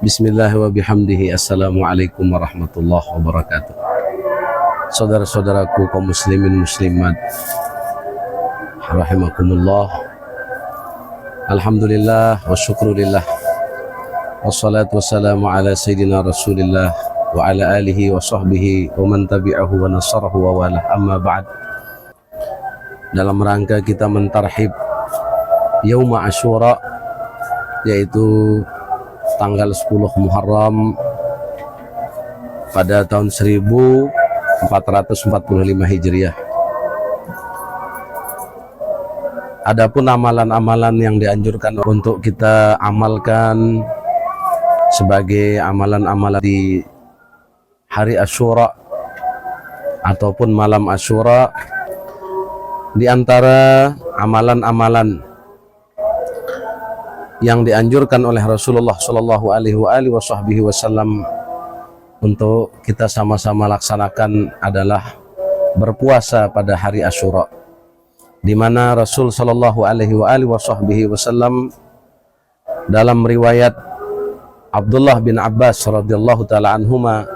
Bismillah wa bihamdihi. Assalamualaikum warahmatullahi wabarakatuh. Saudara-saudaraku kaum muslimin muslimat rahimakumullah. Alhamdulillah wa syukrulillah. Wassalatu wassalamu ala sayyidina Rasulillah wa ala alihi wa sahbihi wa man tabi'ahu wa nasarahu wa wala. Amma ba'd. Dalam rangka kita mentarhib Yauma Asyura, yaitu tanggal 10 Muharram pada tahun 1445 Hijriah. Adapun amalan-amalan yang dianjurkan untuk kita amalkan sebagai amalan-amalan di hari Asyura ataupun malam Asyura, di antara amalan-amalan yang dianjurkan oleh Rasulullah Shallallahu Alaihi Wasallam untuk kita sama-sama laksanakan adalah berpuasa pada hari Asyura, di mana Rasul Shallallahu Alaihi Wasallam dalam riwayat Abdullah bin Abbas radhiyallahu taala anhuma,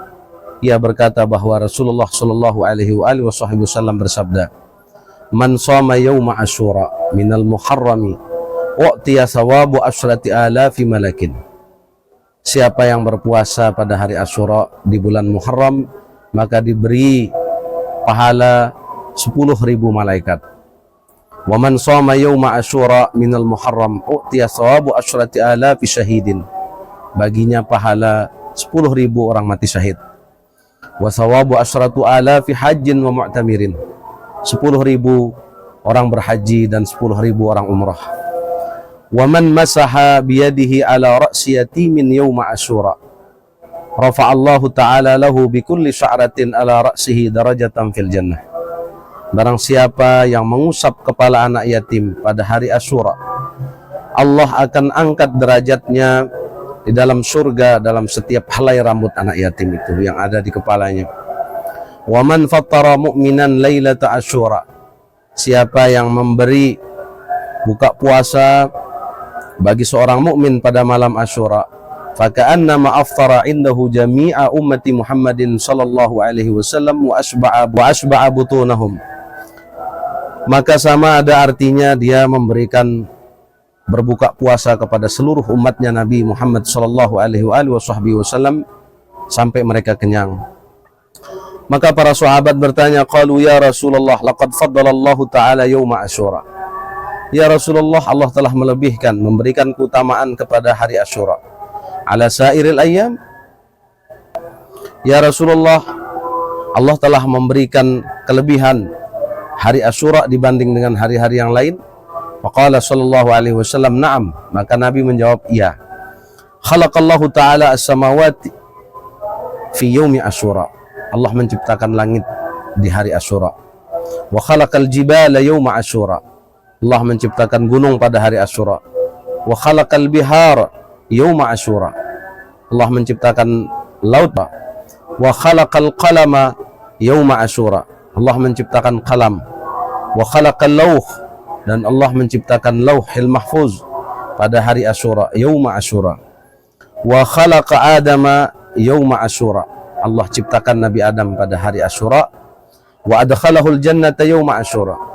ia berkata bahwa Rasulullah Shallallahu Alaihi Wasallam bersabda, "Man shoma yauma Asyura minal muharrami wa'tiya sawabu asyrati alafi malakin." Siapa yang berpuasa pada hari Asyura di bulan Muharram, maka diberi pahala 10.000 malaikat. Wa man shoma yauma Asyura minal Muharram u'tiya sawabu asyrati alafi syahidin. Baginya pahala 10.000 orang mati syahid. Wa sawabu asyratu alafi hajjin wa mu'tamirin. 10.000 orang berhaji dan 10.000 orang umrah. Wa man masaha biyadihi ala ra'si yatimin yauma Asyura rafa'allahu ta'ala lahu bikulli sya'ratin ala ra'sihi darajatan fil jannah. Barang siapa yang mengusap kepala anak yatim pada hari Asyura, Allah akan angkat derajatnya di dalam surga dalam setiap helai rambut anak yatim itu yang ada di kepalanya. Wa man fattara mu'minan lailata Asyura, siapa yang memberi buka puasa bagi seorang mukmin pada malam Asyura, faka'annama aftara indahu jami'a ummati Muhammadin sallallahu alaihi wasallam wa asba'a butunahum. Maka sama ada artinya dia memberikan berbuka puasa kepada seluruh umatnya Nabi Muhammad sallallahu alaihi wasallam sampai mereka kenyang. Maka para sahabat bertanya, qalu ya Rasulullah laqad faddalallahu ta'ala yauma Asyura. Ya Rasulullah, Allah telah melebihkan, memberikan keutamaan kepada hari Asyura ala sairil ayyam. Ya Rasulullah, Allah telah memberikan kelebihan hari Asyura dibanding dengan hari-hari yang lain. Faqala sallallahu alaihi wasallam na'am. Maka Nabi menjawab, iya. Khalaqallahu ta'ala as-samawati fi yaumi Asyura. Allah menciptakan langit di hari Asyura. Wa khalaqal jibala yauma Asyura. Allah menciptakan gunung pada hari Asyura. Wa khalaqal bihar yauma Asyura. Allah menciptakan laut. Wa khalaqal qalama yauma Asyura. Allah menciptakan qalam. Wa khalaqal lawh, dan Allah menciptakan lauhil mahfuz pada hari Asyura, yauma Asyura. Wa khalaqa Adama yauma Asyura. Allah ciptakan Nabi Adam pada hari Asyura. Wa adkhalahul jannata yauma Asyura.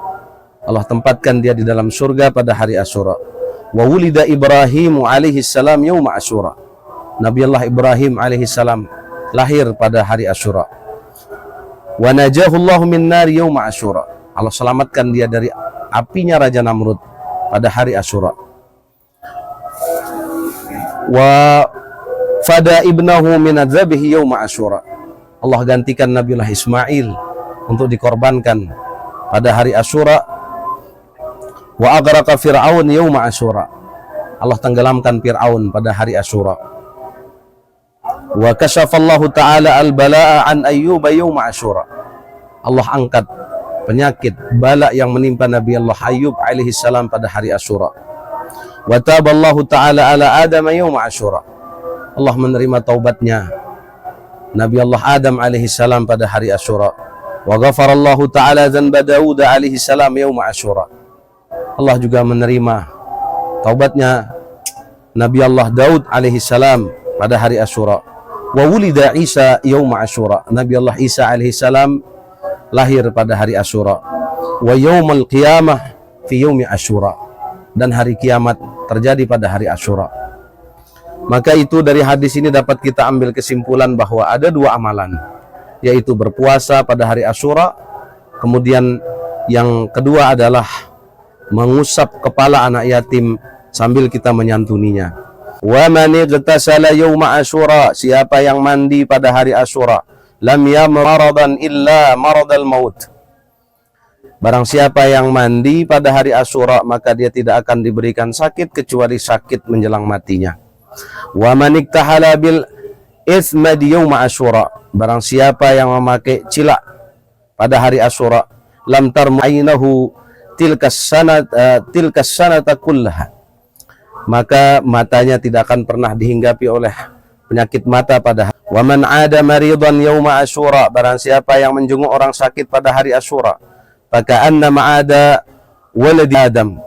Allah tempatkan dia di dalam surga pada hari Asyura. Wa wulida Ibrahim alaihi salam yauma Asyura. Nabi Allah Ibrahim alaihi salam lahir pada hari Asyura. Wa najahullahu min nari yauma Asyura. Allah selamatkan dia dari apinya Raja Namrud pada hari Asyura. Wa fada ibnahu min adzabihi yauma Asyura. Allah gantikan Nabiullah Ismail untuk dikorbankan pada hari Asyura. Wa aghraqa Fir'aun yauma Asyura. Allah tenggelamkan Fir'aun pada hari Asyura. Wa kasyafallahu ta'ala al-bala'a an Ayyuba yauma Asyura. Allah angkat penyakit bala yang menimpa Nabi Allah Ayyub alaihi salam pada hari Asyura. Wa taballahu ta'ala ala Adam yauma Asyura. Allah menerima taubatnya Nabi Allah Adam alaihi salam pada hari Asyura. Wa ghafarallahu ta'ala dzanba Daud alaihi salam yauma Asyura. Allah juga menerima taubatnya Nabi Allah Daud alaihi salam pada hari Asyura. Wa wulida Isa yauma Asyura. Nabi Allah Isa alaihissalam lahir pada hari Asyura. Wa yaumul qiyamah fi yaumi Asyura. Dan hari kiamat terjadi pada hari Asyura. Maka itu dari hadis ini dapat kita ambil kesimpulan bahwa ada dua amalan, yaitu berpuasa pada hari Asyura, kemudian yang kedua adalah mengusap kepala anak yatim sambil kita menyantuninya. Wa man igtasala yauma Asyura, siapa yang mandi pada hari Asyura, lam yamradan illa maradal maut. Barang siapa yang mandi pada hari Asyura, maka dia tidak akan diberikan sakit kecuali sakit menjelang matinya. Wa man iktahala bil itsmad yauma Asyura, barang siapa yang memakai cilak pada hari Asyura, lam tarmainahu tilkas sanata kullaha, maka matanya tidak akan pernah dihinggapi oleh penyakit mata pada hari. Wa man 'ada maridan yauma Asyura, barang siapa yang menjenguk orang sakit pada hari Asyura, faka'anna ma'ada walad Adam,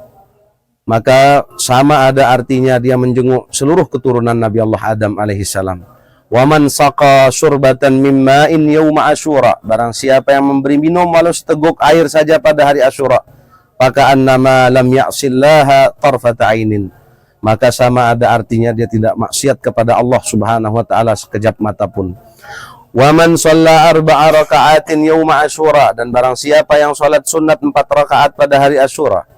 maka sama ada artinya dia menjenguk seluruh keturunan Nabi Allah Adam alaihissalam. Wa man saqa syurbatan min ma'in yauma Asyura, barang siapa yang memberi minum walau seteguk air saja pada hari Asyura, faka'annama lam ya'sillaha tarfata 'ainin, maka sama ada artinya dia tidak maksiat kepada Allah Subhanahu wa taala sekejap mata pun. Wa man shalla 4 raka'atin yauma Asyura, dan barang siapa yang salat sunat 4 rakaat pada hari Asyura,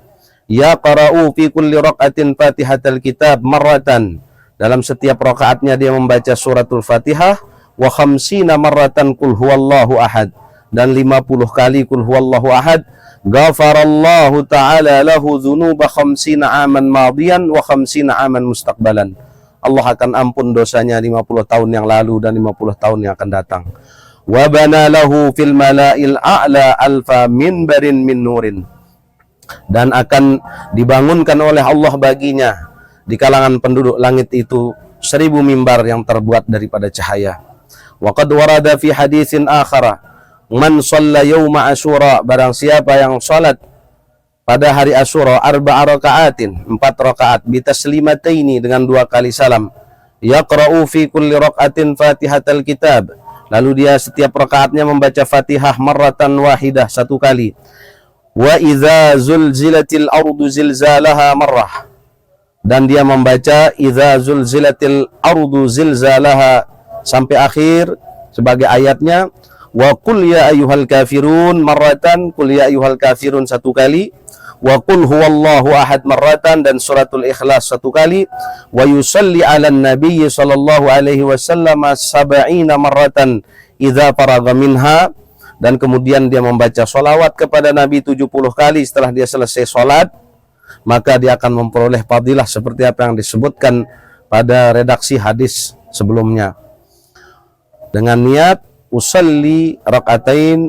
yaqra'u fi kulli raka'atin Fatihatal Kitab marratan, dalam setiap rakaatnya dia membaca suratul Fatihah, wa 50 marratan qul huwallahu ahad, dan 50 kali qul huwallahu ahad, ghafarallahu ta'ala lahu dzunuba 50 aman madiyan wa 50 aman mustaqbalan. Allah akan ampun dosanya 50 tahun yang lalu dan 50 tahun yang akan datang. Wa bana lahu fil mala'il a'la alfa minbarin min nurin, dan akan dibangunkan oleh Allah baginya di kalangan penduduk langit itu 1000 mimbar yang terbuat daripada cahaya. Wa qad warada fi haditsin akhara, man shalla yauma Asyura, barang siapa yang salat pada hari Asyura 4 rakaatin, 4 rakaat, bitaslimataini, dengan 2 kali salam, yaqra'u fi kulli rakaatin Fatihatal Kitab, lalu dia setiap rakaatnya membaca Fatihah marratan wahidah, 1 kali, wa idza zulzilatil ardu zilzalaha marrah, dan dia membaca idza zulzilatil ardu zilzalaha sampai akhir sebagai ayatnya, wa qul ya ayyuhal kafirun marratan, qul ya ayyuhal kafirun 1 kali, wa qul huwallahu ahad marratan, dan suratul Ikhlas 1 kali, wa yusalli 'alan nabiy sallallahu alaihi wasallam 70 marratan idza faragha minha, dan kemudian dia membaca sholawat kepada Nabi 70 kali setelah dia selesai sholat, maka dia akan memperoleh fadilah seperti apa yang disebutkan pada redaksi hadis sebelumnya, dengan niat usalli rakaatain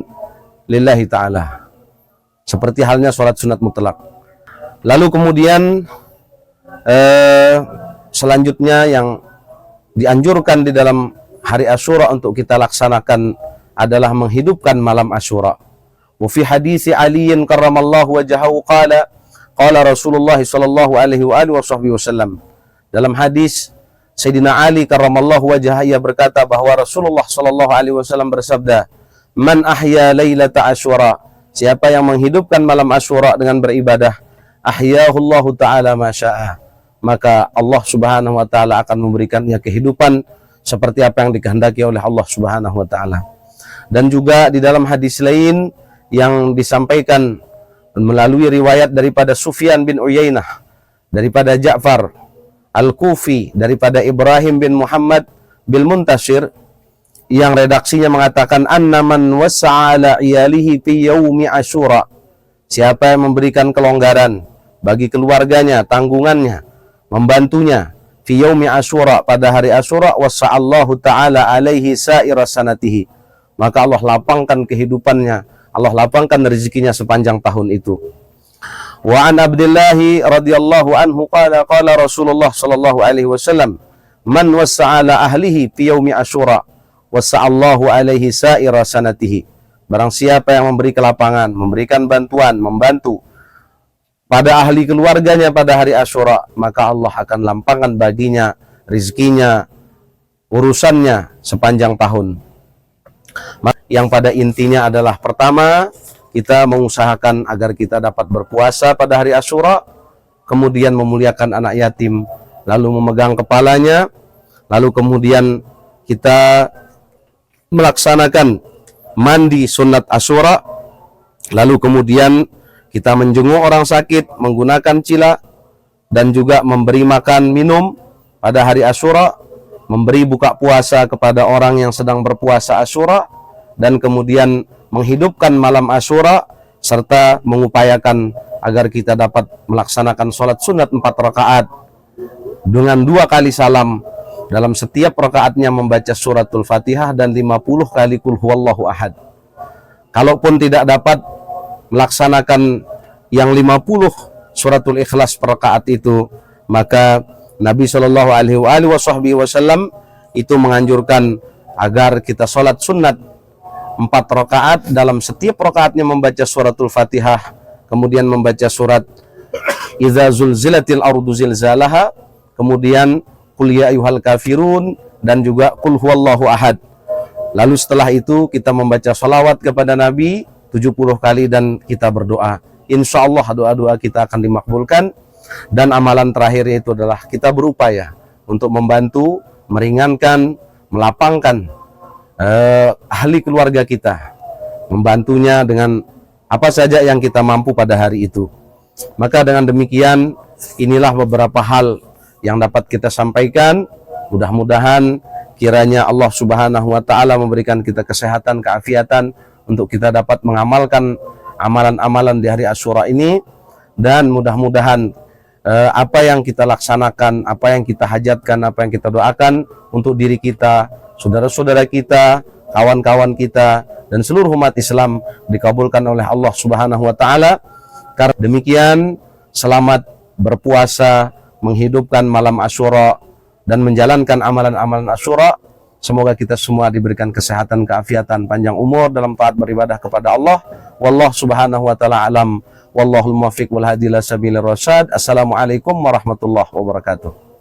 lillahi ta'ala, seperti halnya sholat sunat mutlak. Lalu kemudian selanjutnya yang dianjurkan di dalam hari Asyura untuk kita laksanakan adalah menghidupkan malam Asyura. Wa fi hadits Ali karramallahu wajhahu qala Rasulullah sallallahu alaihi wasallam, dalam hadis Sayyidina Ali karramallahu wajhahu, ia berkata bahwa Rasulullah sallallahu alaihi wasallam bersabda, man ahya lailata Asyura, siapa yang menghidupkan malam Asyura dengan beribadah, ahyahullahu ta'ala masya'a, maka Allah subhanahu wa ta'ala akan memberikannya kehidupan seperti apa yang dikehendaki oleh Allah subhanahu wa ta'ala. Dan juga di dalam hadis lain yang disampaikan melalui riwayat daripada Sufyan bin Uyainah, daripada Ja'far Al-Kufi, daripada Ibrahim bin Muhammad bil Muntashir, yang redaksinya mengatakan annaman wasa'ala iyalihi fi yaumi Asyura, siapa yang memberikan kelonggaran bagi keluarganya, tanggungannya, membantunya, fi yaumi Asyura, pada hari Asyura, wasa'allahu ta'ala alaihi sa'ira sanatihi, maka Allah lapangkan kehidupannya, Allah lapangkan rezekinya sepanjang tahun itu. Wa an Abdullah radhiyallahu anhu qala Rasulullah sallallahu alaihi wasallam, man wasa'ala ahlihi fi yaumi Asyura wasa'allahu alaihi sa'ira sanatihi, barang siapa yang memberi kelapangan, memberikan bantuan, membantu pada ahli keluarganya pada hari Asyura, maka Allah akan lampangkan baginya rizkinya urusannya sepanjang tahun. Yang pada intinya adalah pertama, kita mengusahakan agar kita dapat berpuasa pada hari Asyura, kemudian memuliakan anak yatim, lalu memegang kepalanya, lalu kemudian kita melaksanakan mandi sunat Asyura, lalu kemudian kita menjenguk orang sakit menggunakan cila, dan juga memberi makan minum pada hari Asyura, memberi buka puasa kepada orang yang sedang berpuasa Asyura, dan kemudian menghidupkan malam Asyura, serta mengupayakan agar kita dapat melaksanakan sholat sunat 4 rakaat dengan 2 kali salam, dalam setiap rakaatnya membaca suratul Fatihah dan 50 kali qul huwallahu ahad. Kalaupun tidak dapat melaksanakan yang 50 suratul Ikhlas per rakaat itu, maka Nabi Shallallahu Alaihi Wasallam itu menganjurkan agar kita sholat sunat 4 rakaat, dalam setiap rakaatnya membaca suratul Fatihah, kemudian membaca surat Idza zulzilatil ardu zilzalaha, kemudian qul ya ayyuhal kafirun, dan juga qul huwallahu ahad. Lalu setelah itu kita membaca salawat kepada Nabi 70 kali dan kita berdoa. Insya Allah doa-doa kita akan dimakbulkan. Dan amalan terakhir itu adalah kita berupaya untuk membantu, meringankan, melapangkan ahli keluarga kita, membantunya dengan apa saja yang kita mampu pada hari itu. Maka dengan demikian, inilah beberapa hal yang dapat kita sampaikan. Mudah-mudahan kiranya Allah Subhanahu wa Ta'ala memberikan kita kesehatan, keafiatan untuk kita dapat mengamalkan amalan-amalan di hari Asyura ini, dan mudah-mudahan apa yang kita laksanakan, apa yang kita hajatkan, apa yang kita doakan untuk diri kita, saudara-saudara kita, kawan-kawan kita, dan seluruh umat Islam dikabulkan oleh Allah Subhanahu wa Ta'ala. Karena demikian, selamat berpuasa, menghidupkan malam Asyura, dan menjalankan amalan-amalan Asyura. Semoga kita semua diberikan kesehatan, keafiatan, panjang umur dalam taat beribadah kepada Allah. Wallahu Subhanahu wa Ta'ala alam. Wallahul muwaffiq wal hadi ila sabilir rasyad. Assalamualaikum warahmatullahi wabarakatuh.